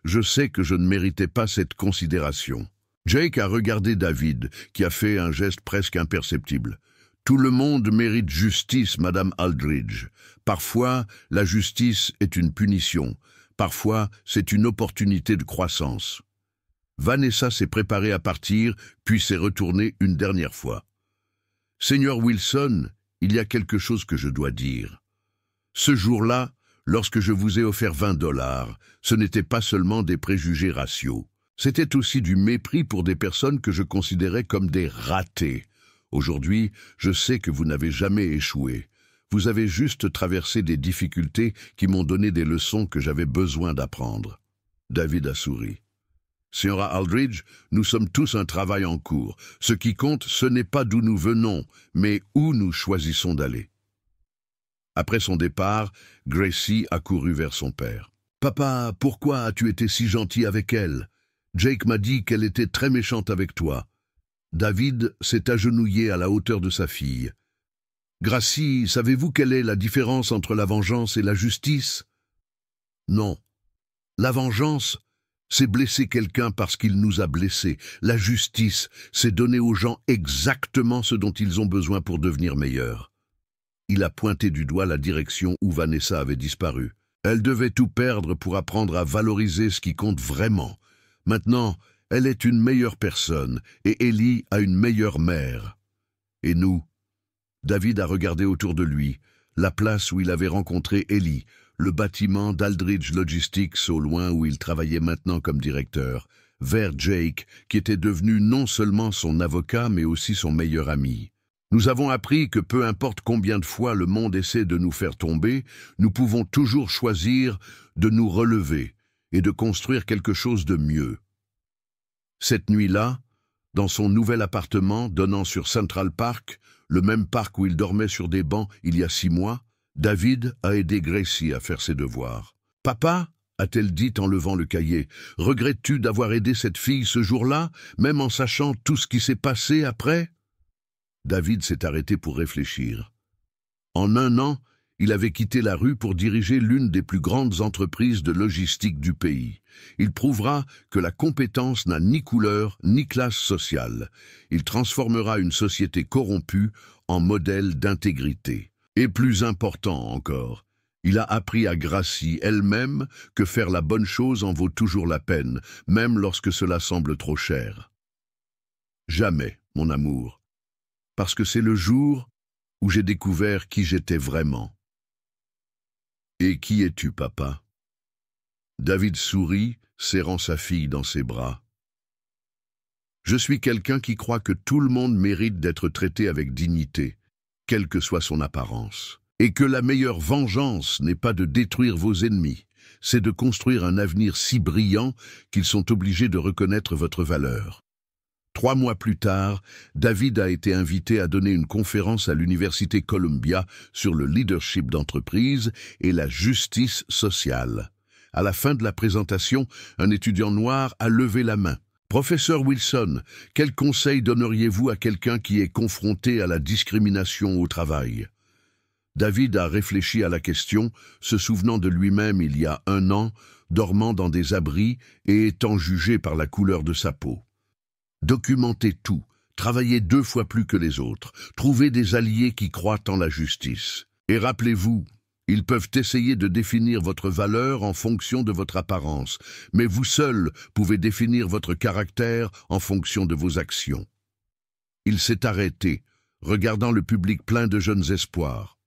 Je sais que je ne méritais pas cette considération. » Jake a regardé David, qui a fait un geste presque imperceptible. « Tout le monde mérite justice, Madame Aldridge. Parfois, la justice est une punition. Parfois, c'est une opportunité de croissance. » Vanessa s'est préparée à partir, puis s'est retournée une dernière fois. « Seigneur Wilson, il y a quelque chose que je dois dire. Ce jour-là, lorsque je vous ai offert 20 $, ce n'était pas seulement des préjugés raciaux. C'était aussi du mépris pour des personnes que je considérais comme des ratés. Aujourd'hui, je sais que vous n'avez jamais échoué. Vous avez juste traversé des difficultés qui m'ont donné des leçons que j'avais besoin d'apprendre. » David a souri. « Señora Aldridge, nous sommes tous un travail en cours. Ce qui compte, ce n'est pas d'où nous venons, mais où nous choisissons d'aller. » Après son départ, Gracie a couru vers son père. « Papa, pourquoi as-tu été si gentil avec elle? Jake m'a dit qu'elle était très méchante avec toi. » David s'est agenouillé à la hauteur de sa fille. « Gracie, savez-vous quelle est la différence entre la vengeance et la justice? » « Non. La vengeance, c'est blesser quelqu'un parce qu'il nous a blessés. La justice, c'est donner aux gens exactement ce dont ils ont besoin pour devenir meilleurs. » Il a pointé du doigt la direction où Vanessa avait disparu. Elle devait tout perdre pour apprendre à valoriser ce qui compte vraiment. Maintenant, elle est une meilleure personne et Ellie a une meilleure mère. Et nous? David a regardé autour de lui, la place où il avait rencontré Ellie, le bâtiment d'Aldridge Logistics au loin où il travaillait maintenant comme directeur, vers Jake, qui était devenu non seulement son avocat mais aussi son meilleur ami. Nous avons appris que peu importe combien de fois le monde essaie de nous faire tomber, nous pouvons toujours choisir de nous relever et de construire quelque chose de mieux. Cette nuit-là, dans son nouvel appartement donnant sur Central Park, le même parc où il dormait sur des bancs il y a 6 mois, David a aidé Gracie à faire ses devoirs. « Papa » a-t-elle dit en levant le cahier, « regrettes-tu d'avoir aidé cette fille ce jour-là, même en sachant tout ce qui s'est passé après ?» David s'est arrêté pour réfléchir. En 1 an, il avait quitté la rue pour diriger l'une des plus grandes entreprises de logistique du pays. Il prouvera que la compétence n'a ni couleur ni classe sociale. Il transformera une société corrompue en modèle d'intégrité. Et plus important encore, il a appris à Gracie elle-même que faire la bonne chose en vaut toujours la peine, même lorsque cela semble trop cher. Jamais, mon amour, parce que c'est le jour où j'ai découvert qui j'étais vraiment. Et qui es-tu, papa? David sourit, serrant sa fille dans ses bras. Je suis quelqu'un qui croit que tout le monde mérite d'être traité avec dignité, quelle que soit son apparence, et que la meilleure vengeance n'est pas de détruire vos ennemis, c'est de construire un avenir si brillant qu'ils sont obligés de reconnaître votre valeur. 3 mois plus tard, David a été invité à donner une conférence à l'Université Columbia sur le leadership d'entreprise et la justice sociale. À la fin de la présentation, un étudiant noir a levé la main. « Professeur Wilson, quel conseil donneriez-vous à quelqu'un qui est confronté à la discrimination au travail ?» David a réfléchi à la question, se souvenant de lui-même il y a 1 an, dormant dans des abris et étant jugé par la couleur de sa peau. Documentez tout, travaillez 2 fois plus que les autres, trouvez des alliés qui croient en la justice. Et rappelez-vous, ils peuvent essayer de définir votre valeur en fonction de votre apparence, mais vous seul pouvez définir votre caractère en fonction de vos actions. Il s'est arrêté, regardant le public plein de jeunes espoirs.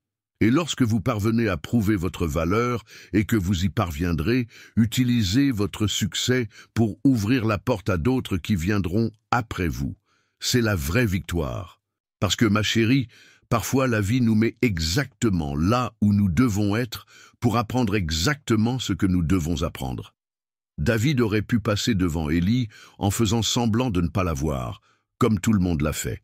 Et lorsque vous parvenez à prouver votre valeur et que vous y parviendrez, utilisez votre succès pour ouvrir la porte à d'autres qui viendront après vous. C'est la vraie victoire. Parce que, ma chérie, parfois la vie nous met exactement là où nous devons être pour apprendre exactement ce que nous devons apprendre. David aurait pu passer devant Élie en faisant semblant de ne pas la voir, comme tout le monde l'a fait.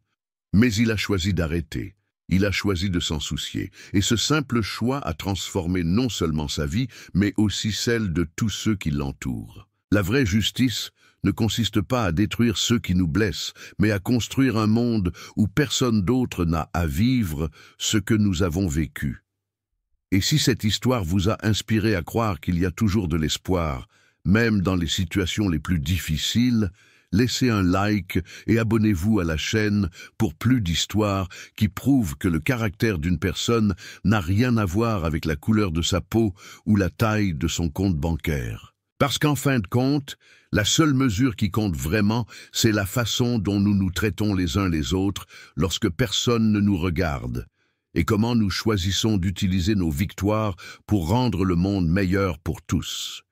Mais il a choisi d'arrêter. Il a choisi de s'en soucier, et ce simple choix a transformé non seulement sa vie, mais aussi celle de tous ceux qui l'entourent. La vraie justice ne consiste pas à détruire ceux qui nous blessent, mais à construire un monde où personne d'autre n'a à vivre ce que nous avons vécu. Et si cette histoire vous a inspiré à croire qu'il y a toujours de l'espoir, même dans les situations les plus difficiles, laissez un like et abonnez-vous à la chaîne pour plus d'histoires qui prouvent que le caractère d'une personne n'a rien à voir avec la couleur de sa peau ou la taille de son compte bancaire. Parce qu'en fin de compte, la seule mesure qui compte vraiment, c'est la façon dont nous nous traitons les uns les autres lorsque personne ne nous regarde, et comment nous choisissons d'utiliser nos victoires pour rendre le monde meilleur pour tous.